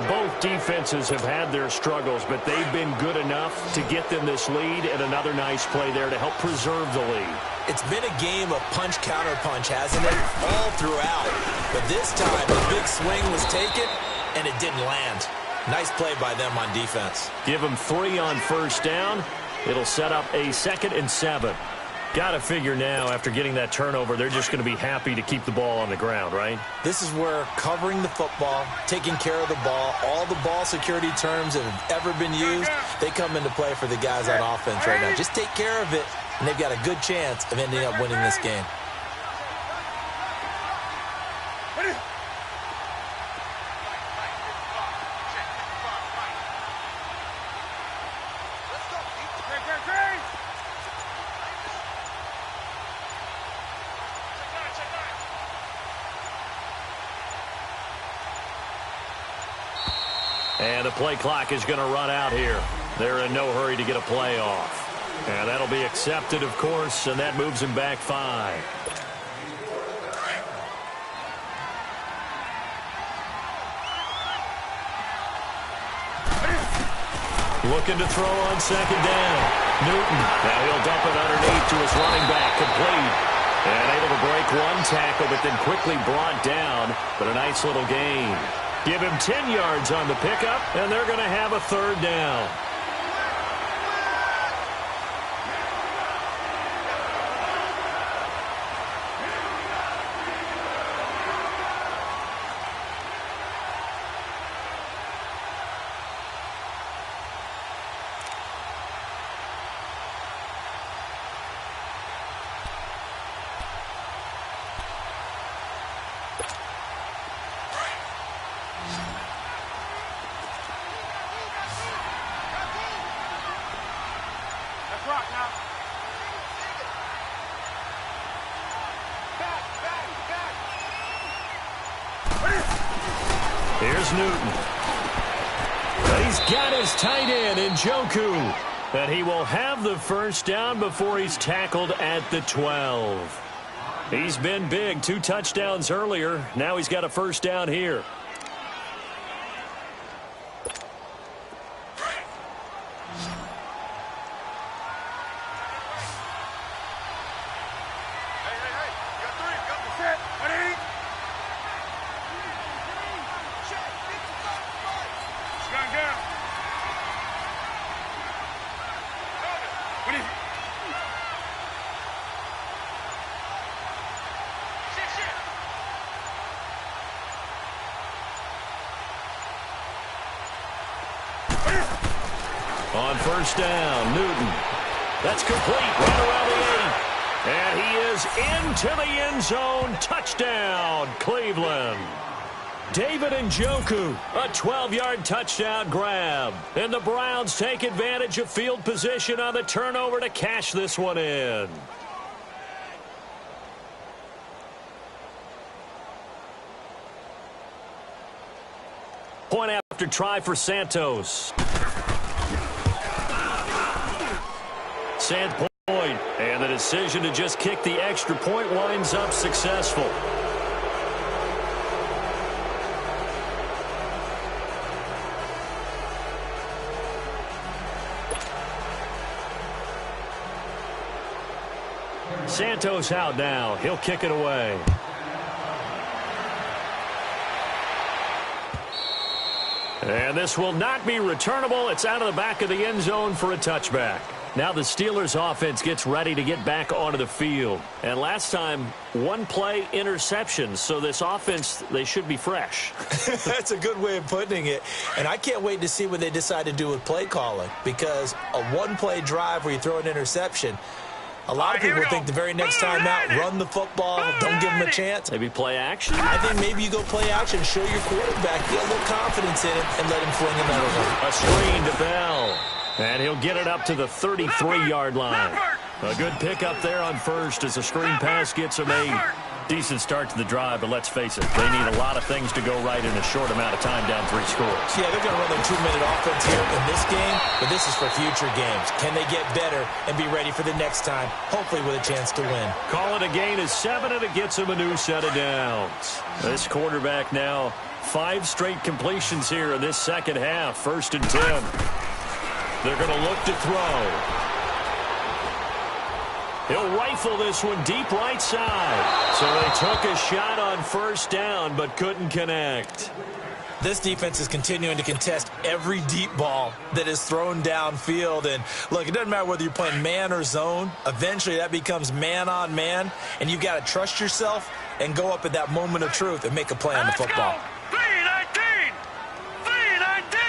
Both defenses have had their struggles, but they've been good enough to get them this lead, and another nice play there to help preserve the lead. It's been a game of punch-counter-punch, hasn't it? All throughout. But this time, the big swing was taken, and it didn't land. Nice play by them on defense. Give them 3 on first down. It'll set up a 2nd and 7. Got to figure now, after getting that turnover, they're just going to be happy to keep the ball on the ground, right? This is where covering the football, taking care of the ball, all the ball security terms that have ever been used, they come into play for the guys on offense right now. Just take care of it, and they've got a good chance of ending up winning this game. And the play clock is going to run out here. They're in no hurry to get a play off. And that'll be accepted, of course, and that moves him back 5. Looking to throw on second down. Newton. Now he'll dump it underneath to his running back. Complete. And able to break one tackle, but then quickly brought down. But a nice little gain. Give him 10 yards on the pickup, and they're going to have a third down. Here's Newton. But he's got his tight end in Njoku. And he will have the first down before he's tackled at the 12. He's been big. 2 touchdowns earlier. Now he's got a first down here. On first down, Newton. That's complete right around the 8. And he is into the end zone. Touchdown, Cleveland. David Njoku, a 12-yard touchdown grab. And the Browns take advantage of field position on the turnover to cash this one in. point after try for Santos. Sand point, and the decision to just kick the extra point winds up successful. Santos out now. He'll kick it away. And this will not be returnable. It's out of the back of the end zone for a touchback. Now the Steelers offense gets ready to get back onto the field. And last time, one play interception. So this offense, they should be fresh. That's a good way of putting it. And I can't wait to see what they decide to do with play calling. Because a one-play drive where you throw an interception, a lot of people think the very next time out, run the football, don't give them a chance. Maybe play action? I think maybe you go play action, show your quarterback, get a little confidence in him, and let him fling another one. A screen to Bell. And he'll get it up to the 33-yard line. A good pickup there on first as the screen pass gets him 8. Decent start to the drive, but let's face it, they need a lot of things to go right in a short amount of time down 3 scores. Yeah, they're going to run their 2-minute offense here in this game, but this is for future games. Can they get better and be ready for the next time, hopefully with a chance to win? Call it a gain of 7, and it gets him a new set of downs. This quarterback now 5 straight completions here in this second half, 1st and 10. They're going to look to throw. He'll rifle this one deep right side. So they took a shot on first down, but couldn't connect. This defense is continuing to contest every deep ball that is thrown downfield. And, look, it doesn't matter whether you're playing man or zone. Eventually, that becomes man-on-man, and you've got to trust yourself and go up at that moment of truth and make a play on the football. Go. 319! 319!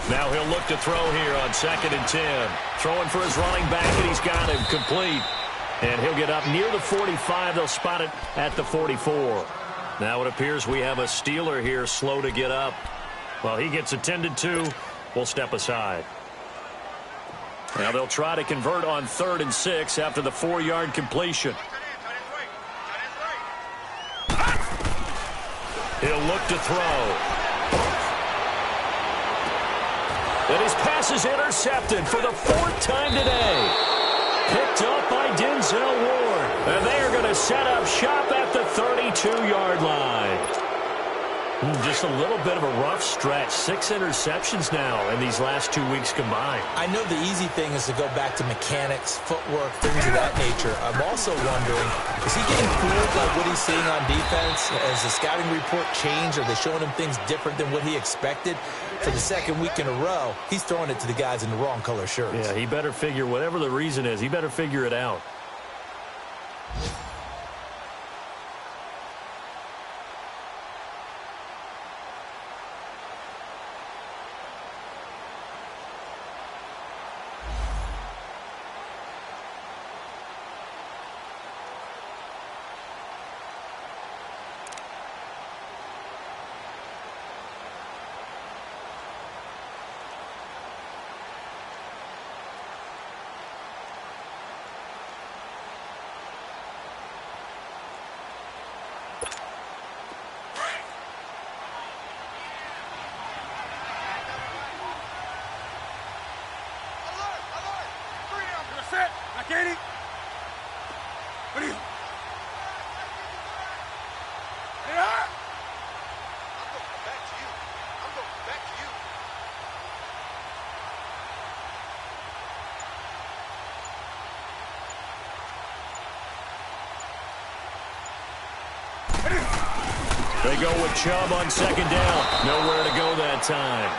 Now he'll look to throw here on 2nd and 10. Throwing for his running back, and he's got him complete. And he'll get up near the 45. They'll spot it at the 44. Now it appears we have a Steeler here slow to get up. Well, he gets attended to. We'll step aside. Now they'll try to convert on 3rd and 6 after the 4-yard completion. He'll look to throw. And his pass is intercepted for the 4th time today. Picked up by Denzel Ward. And they are going to set up shop at the 32-yard line. Just a little bit of a rough stretch. 6 interceptions now in these last 2 weeks combined. I know the easy thing is to go back to mechanics, footwork, things of that nature. I'm also wondering, is he getting fooled by what he's seeing on defense? Has the scouting report changed? Are they showing him things different than what he expected? For the 2nd week in a row, he's throwing it to the guys in the wrong color shirts. Yeah, he better figure, whatever the reason is, he better figure it out. Katie? What are you? Yeah? I'm going back to you. I'm going back to you. They go with Chubb on 2nd down. Nowhere to go that time.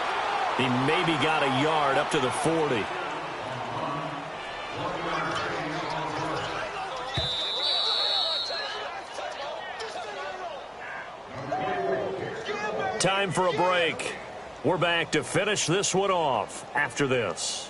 He maybe got a yard up to the 40. Time for a break. We're back to finish this one off after this.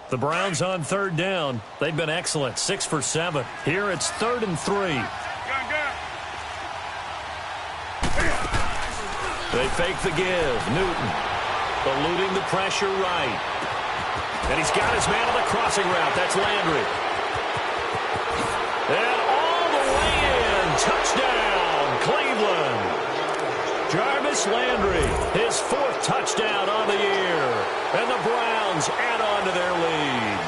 The Browns on third down. They've been excellent, 6 for 7. Here it's 3rd and 3. They fake the give. Newton eluding the pressure right. And he's got his man on the crossing route. That's Landry. And all the way in. Touchdown, Cleveland. Jarvis Landry, his 4th touchdown on the year. And the Browns add on to their lead.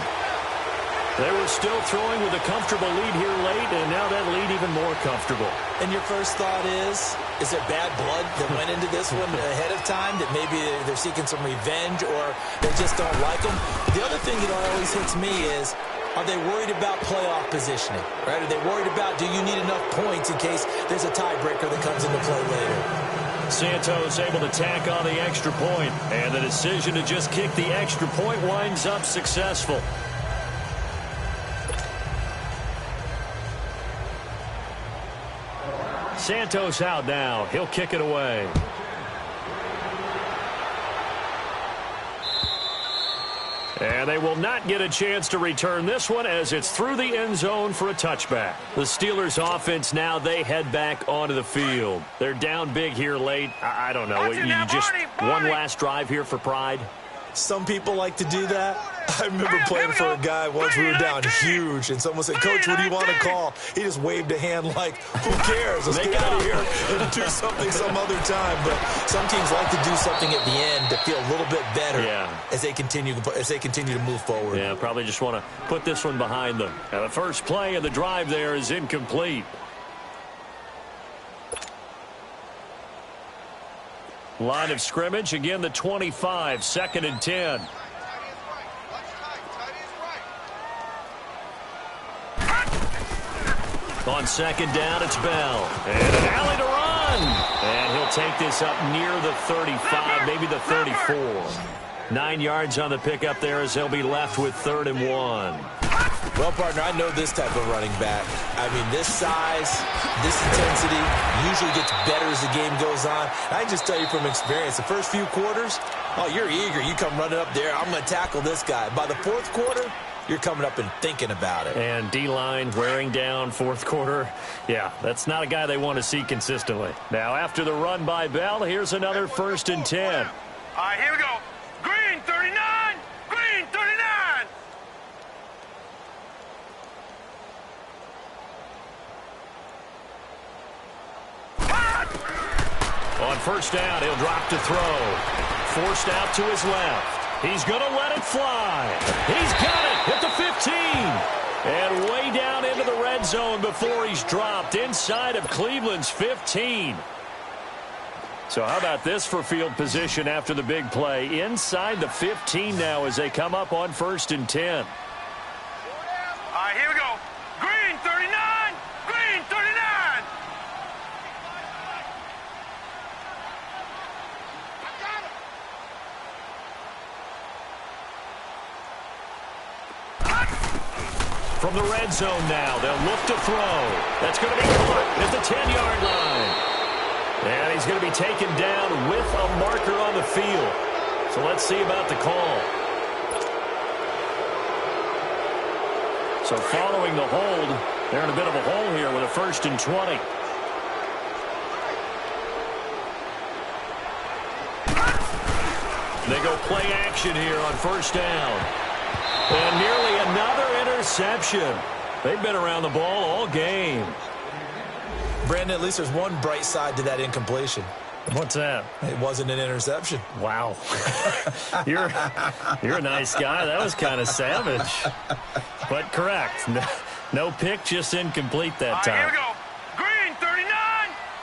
They were still throwing with a comfortable lead here late, and now that lead even more comfortable. And your first thought is there bad blood that went into this one ahead of time, that maybe they're seeking some revenge or they just don't like them? The other thing that always hits me is, are they worried about playoff positioning? Right? Are they worried about, do you need enough points in case there's a tiebreaker that comes into play later? Santos able to tack on the extra point, and the decision to just kick the extra point winds up successful. Santos out now. He'll kick it away. And they will not get a chance to return this one as it's through the end zone for a touchback. The Steelers offense now, they head back onto the field. They're down big here late. I don't know. You just one last drive here for pride? Some people like to do that. I remember playing for a guy once. We were down huge, and someone said, "Coach, what do you want to call?" He just waved a hand like, "Who cares? Let's get out of here and do something some other time." But some teams like to do something at the end to feel a little bit better as they continue to move forward. Yeah, probably just want to put this one behind them. And the first play of the drive there is incomplete. Line of scrimmage, again the 25, 2nd and 10. On 2nd down, it's Bell. And an alley to run. And he'll take this up near the 35, maybe the 34. 9 yards on the pickup there as they'll be left with 3rd and 1. Well, partner, I know this type of running back. I mean, this size, this intensity usually gets better as the game goes on. I can just tell you from experience, the first few quarters, oh, you're eager. You come running up there. I'm going to tackle this guy. By the 4th quarter, you're coming up and thinking about it. And D-line wearing down 4th quarter. Yeah, that's not a guy they want to see consistently. Now, after the run by Bell, here's another 1st and 10. All right, here we go. Green 39. Green 39. On 1st down, he'll drop to throw. Forced out to his left. He's going to let it fly. He's got it at the 15. And way down into the red zone before he's dropped inside of Cleveland's 15. So how about this for field position after the big play? Inside the 15 now as they come up on 1st and 10. All right, here we go. Green 39. Green 39. From the red zone now, they'll look to throw. That's going to be caught at the 10-yard line. And he's going to be taken down with a marker on the field. So let's see about the call. So following the hold, they're in a bit of a hole here with a 1st and 20. They go play action here on 1st down. And nearly another interception. They've been around the ball all game. Brandon, at least there's one bright side to that incompletion. What's that? It wasn't an interception. Wow. You're a nice guy. That was kind of savage. But correct. No pick, just incomplete that time. Here we go. Green 39.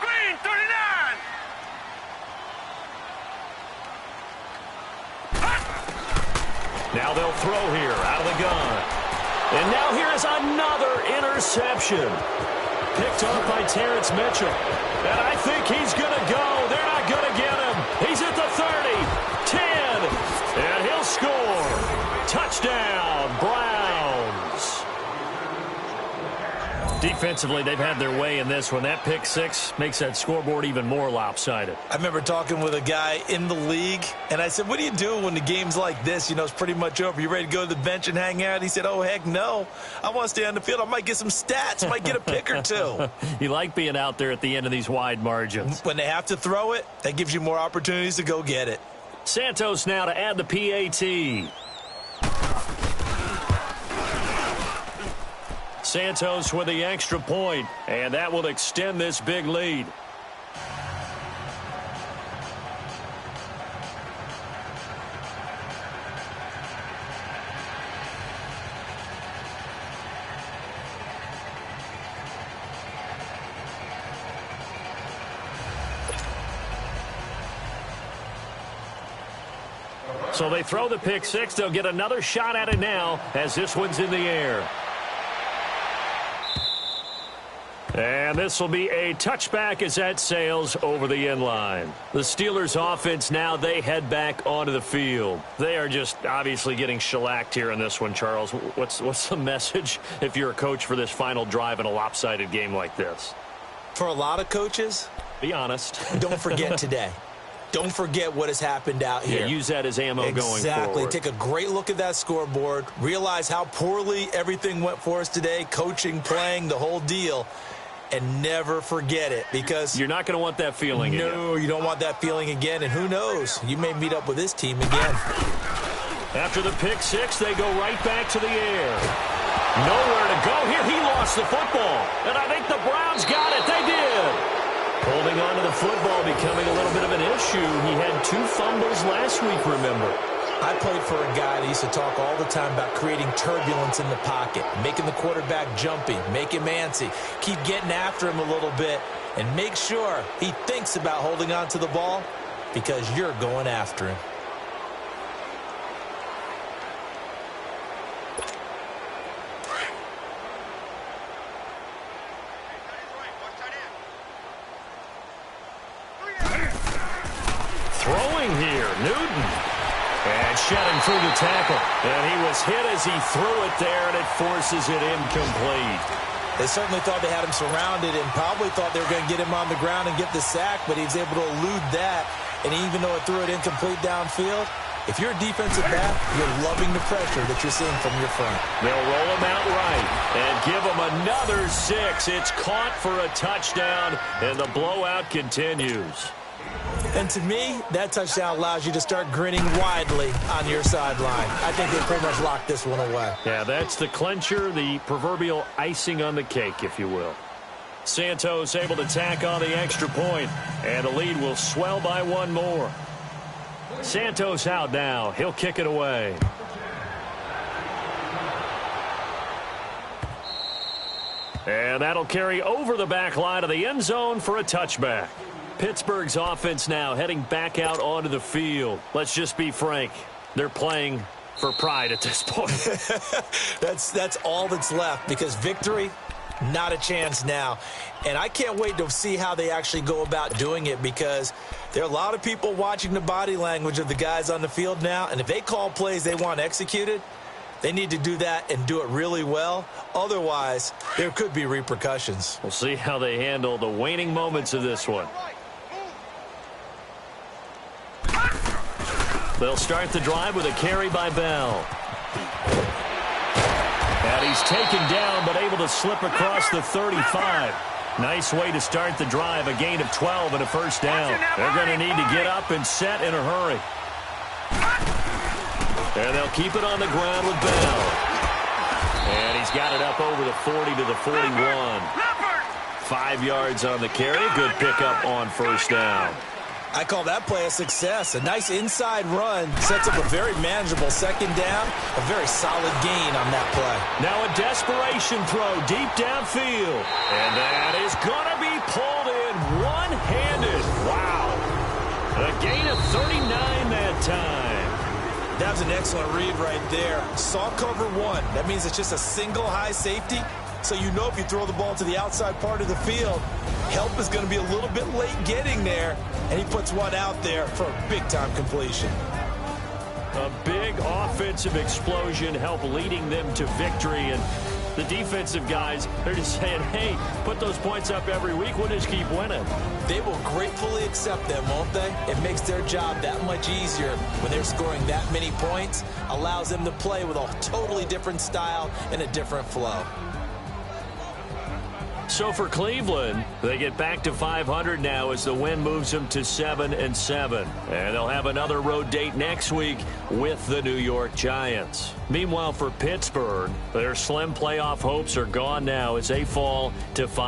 Green 39. Now they'll throw here out of the gun. And now here is another interception. Picked off by Terrence Mitchell. And I think he's going to go. They're not going to get him. He's at the 30, 10, and he'll score. Touchdown, Browns. Defensively, they've had their way in this one. That pick six makes that scoreboard even more lopsided. I remember talking with a guy in the league, and I said, what do you do when the game's like this? You know, it's pretty much over. You ready to go to the bench and hang out? He said, oh, heck no. I want to stay on the field. I might get some stats. I might get a pick or two. You like being out there at the end of these wide margins. When they have to throw it, that gives you more opportunities to go get it. Santos now to add the PAT. Santos with the extra point, and that will extend this big lead. So they throw the pick six. They'll get another shot at it now as this one's in the air. And this will be a touchback as that sails over the end line. The Steelers offense now, they head back onto the field. They are just obviously getting shellacked here in this one, Charles. What's the message if you're a coach for this final drive in a lopsided game like this? For a lot of coaches, be honest. Don't forget today. Don't forget what has happened out here. Yeah, use that as ammo going forward. Exactly. Take a great look at that scoreboard. Realize how poorly everything went for us today. Coaching, playing, the whole deal. And never forget it, because you're not going to want that feeling again. No, you don't want that feeling again. And who knows? You may meet up with this team again. After the pick six, they go right back to the air. Nowhere to go here. He lost the football. And I think the Browns got it. They did. Holding on to the football becoming a little bit of an issue. He had 2 fumbles last week, remember. I played for a guy that used to talk all the time about creating turbulence in the pocket, making the quarterback jumpy, make him antsy, keep getting after him a little bit, and make sure he thinks about holding on to the ball because you're going after him. Throwing here, Newton. And shedding through the tackle. And he was hit as he threw it there, and it forces it incomplete. They certainly thought they had him surrounded and probably thought they were going to get him on the ground and get the sack, but he was able to elude that. And even though it threw it incomplete downfield, if you're a defensive back, you're loving the pressure that you're seeing from your front. They'll roll him out right and give him another 6. It's caught for a touchdown, and the blowout continues. And to me, that touchdown allows you to start grinning widely on your sideline. I think they pretty much locked this one away. Yeah, that's the clincher, the proverbial icing on the cake, if you will. Santos able to tack on the extra point, and the lead will swell by 1 more. Santos out now. He'll kick it away. And that'll carry over the back line of the end zone for a touchback. Pittsburgh's offense now heading back out onto the field. Let's just be frank. They're playing for pride at this point. That's all that's left, because victory, not a chance now. And I can't wait to see how they actually go about doing it, because there are a lot of people watching the body language of the guys on the field now, and if they call plays they want executed, they need to do that and do it really well. Otherwise, there could be repercussions. We'll see how they handle the waning moments of this one. They'll start the drive with a carry by Bell. And he's taken down but able to slip across the 35. Nice way to start the drive, a gain of 12 and a first down. They're going to need to get up and set in a hurry. And they'll keep it on the ground with Bell. And he's got it up over the 40 to the 41. 5 yards on the carry. Good pickup on first down. I call that play a success. A nice inside run sets up a very manageable second down. A very solid gain on that play. Now a desperation throw deep downfield. And that is going to be pulled in one-handed. Wow. A gain of 39 that time. That was an excellent read right there. Saw cover 1. That means it's just a single high safety. So you know if you throw the ball to the outside part of the field, help is going to be a little bit late getting there. And he puts one out there for a big-time completion. A big offensive explosion help leading them to victory. And The defensive guys, they're just saying, hey, put those points up every week. We'll just keep winning. They will gratefully accept them, won't they? It makes their job that much easier when they're scoring that many points. Allows them to play with a totally different style and a different flow. So for Cleveland, they get back to 500 now as the win moves them to 7-7. And they'll have another road date next week with the New York Giants. Meanwhile, for Pittsburgh, their slim playoff hopes are gone now as they fall to 5.